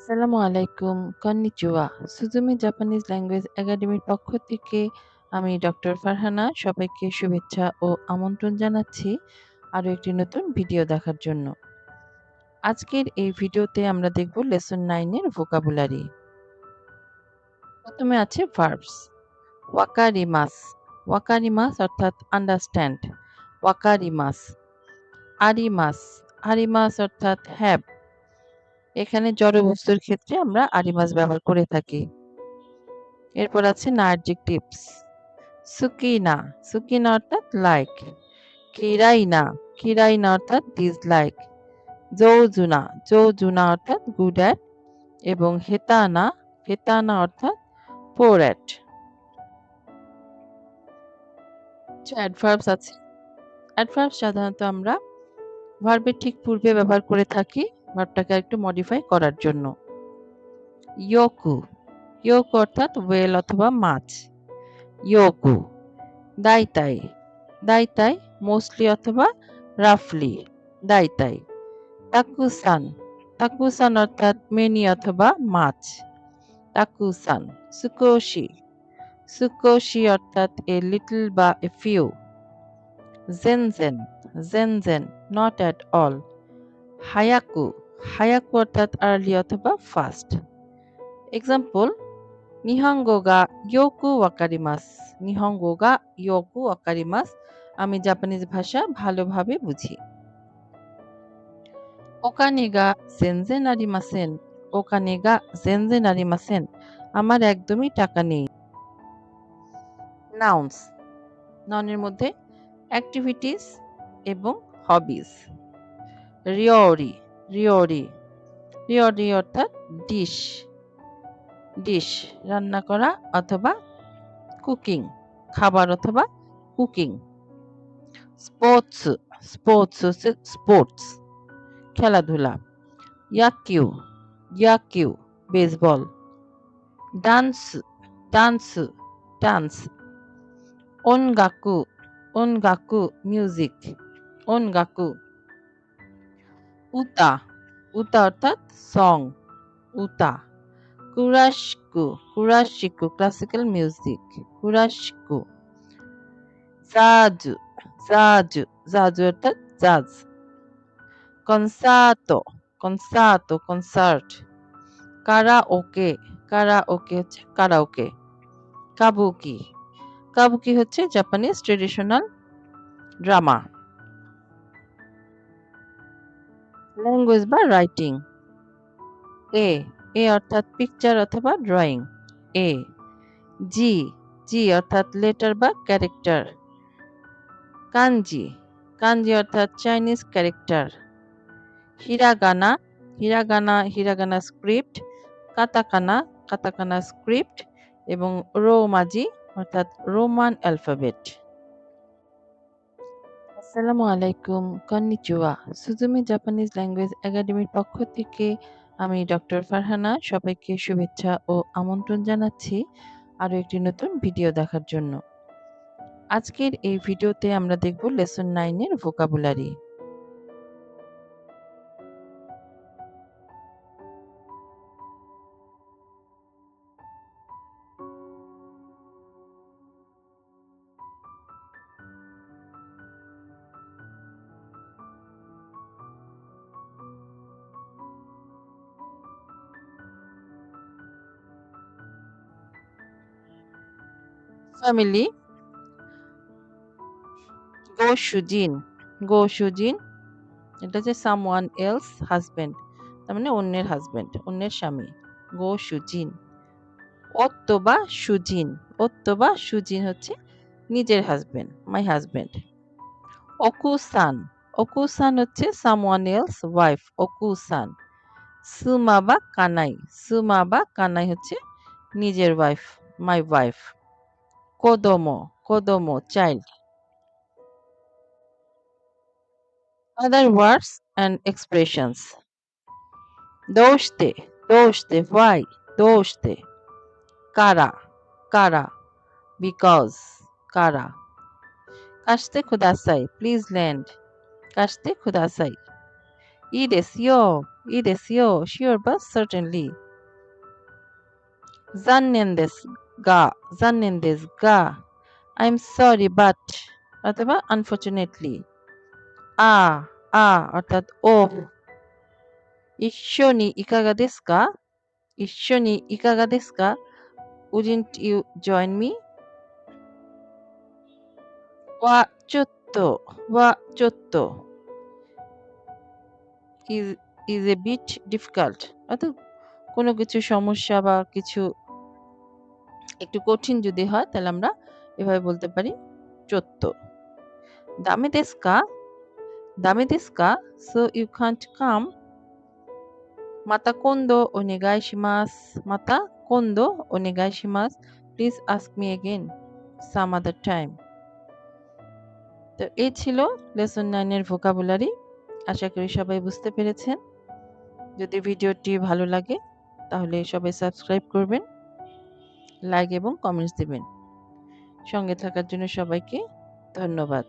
আসসালামু আলাইকুম, konnichiwa. সুজুমি Japanese language একাডেমির পক্ষ থেকে আমি ডক্টর ফারহানা সবাইকে শুভেচ্ছা ও আমন্ত্রণ জানাচ্ছি আরও একটি নতুন ভিডিও দেখার জন্য। আজকের এই ভিডিওতে আমরা দেখব লেসন 9 এর ভোকাবুলারি। প্রথমে আছে ভার্বস। ওয়াকারিমাস। ওয়াকারিমাস অর্থাৎ আন্ডারস্ট্যান্ড। ওয়াকারিমাস। আরিমাস। আরিমাস অর্থাৎ হ্যাভ। এখানে জড় বস্তুর ক্ষেত্রে আমরা আরিমাস ব্যবহার করে থাকি। এরপর আছে না অ্যাডজেক্টিভস। সুকিনা। সুকিনা অর্থাৎ লাইক। কিরাইনা। কিরাইনা অর্থাৎ ডিসলাইক। জৌজুনা। জৌজুনা অর্থাৎ গুড অ্যাট এবং হেতানা। হেতানা অর্থাৎ পোর অ্যাট। অ্যাডভার্বস আছে। অ্যাডভার্ব সাধারণত আমরা ভার্বের ঠিক পূর্বে ব্যবহার করে থাকি ভার্বটাকে একটু মডিফাই করার জন্য। ইয়োকু। ইয়োকু অর্থাৎ ওয়েল অথবা মাছ। ইয়োকু। দাইতাই। দাইতাই মোস্টলি অথবা রাফলি। দাইতাই। তাকুসান। তাকুসান অর্থাৎ মেনি অথবা মাছ। তাকুসান। সুকোশি। সুকোশি অর্থাৎ এ লিটল বা এ ফিউ। জেনজেন। জেনজেন নট অ্যাট অল। হায়াকু। হায়াকু অর্থাৎ আর্লি অথবা ফাস্ট। এক্সাম্পল নিহঙ্গো গা ইয়োকু ওয়াকারিমাস। নিহঙ্গো গা ইয়োকু ওয়াকারিমাস। আমি জাপানিজ ভাষা ভালোভাবে বুঝি। ওকানে গা জেনজেন আরিমাসেন। ওকানে গা জেনজেন আরিমাসেন। আমার একদমই টাকা নেই। নাউন্স। নাউনের মধ্যে অ্যাক্টিভিটিস এবং হবিস। রিওরি। রিওরি। রিওরি অর্থাৎ ডিশ। ডিশ রান্না করা অথবা কুকিং। খাবার অথবা কুকিং। স্পোর্টস। স্পোর্টস হচ্ছে স্পোর্টস খেলাধুলা। ইয়াকিউ। ইয়াকিউ বেসবল। ডান্স। ডান্স। ডান্স। অনগাকু। অনগাকু মিউজিক। অনগাকু। উতা। উতা অর্থাৎ সং। উতা। কুরাশকু। কুরাশিকু ক্লাসিক্যাল মিউজিক। কুরাশকু। জাজু। জাজু। জাজু অর্থাৎ জাজ। কনসার্টো। কনসার্টো কনসার্ট। কারাওকে। কারাওকে হচ্ছে কারাওকে। কাবুকি। কাবুকি হচ্ছে জাপানিজ ট্রেডিশনাল ড্রামা। ল্যাঙ্গুয়েজ বা রাইটিং। এ। এ অর্থাৎ পিকচার অথবা ড্রয়িং। এ। জি। জি অর্থাৎ লেটার বা ক্যারেক্টার। কানজি। কানজি অর্থাৎ Chinese character. Hiragana. Hiragana hiragana script. Katakana. Katakana script এবং রোমাজি অর্থাৎ রোমান অ্যালফাবেট। আসসালামু আলাইকুম, কন্নিচিওয়া। সুজুমি জাপানিজ ল্যাঙ্গুয়েজ একাডেমির পক্ষ থেকে আমি ডক্টর ফারহানা সবাইকে শুভেচ্ছা ও আমন্ত্রণ জানাচ্ছি আরও একটি নতুন ভিডিও দেখার জন্য। আজকের এই ভিডিওতে আমরা দেখব লেসন 9 এর ভোকাবুলারি। ফ্যামিলি। গো সুজিন। গো সুজিন এটা হচ্ছে সামওয়ান এলস হাজবেন্ড, তার মানে অন্যের হাজবেন্ড, অন্যের স্বামী। গো সুজিন। ওত্তো বা সুজিন। ওত্তো বা সুজিন হচ্ছে নিজের হাজবেন্ড, মাই হাজবেন্ড। ওকুসান। ওকুসান হচ্ছে সামওয়ান এলস ওয়াইফ। ওকুসান। সুমা বা কানাই। সুমা বা কানাই হচ্ছে নিজের ওয়াইফ, মাই ওয়াইফ। কোদোমো। কোদোমো child. Other words and expressions. দোষতে। দোষতে why. দোষতে। কারা। কারা because. কারা। কাশতে খুদাসাই প্লিজ ল্যান্ড। কাশতে খুদাসাই। ই দেসিও いいですよ。Sure, but certainly. 残念ですが、残念ですが、I'm sorry, but অথবা unfortunately. অর্থাৎ ও। 一緒にいかがですか？一緒にいかがですか？ Wouldn't you join me? はちょっと is a bit difficult. অর্থাৎ কোনো কিছু সমস্যা বা কিছু একটু কঠিন যদি হয় তাহলে আমরা এভাবে বলতে পারি ちょっと。ダメですか？ダメですか？ So you can't come. また今度お願いします。また今度お願いします。Please ask me again some other time. তো এই ছিল লেসন 9 এর ভোকাবুলারি। আশা করি সবাই বুঝতে পেরেছেন। যদি ভিডিওটি ভালো লাগে তাহলে সবাই সাবস্ক্রাইব করবেন, লাইক এবং কমেন্টস দিবেন। সঙ্গে থাকার জন্য সবাইকে ধন্যবাদ।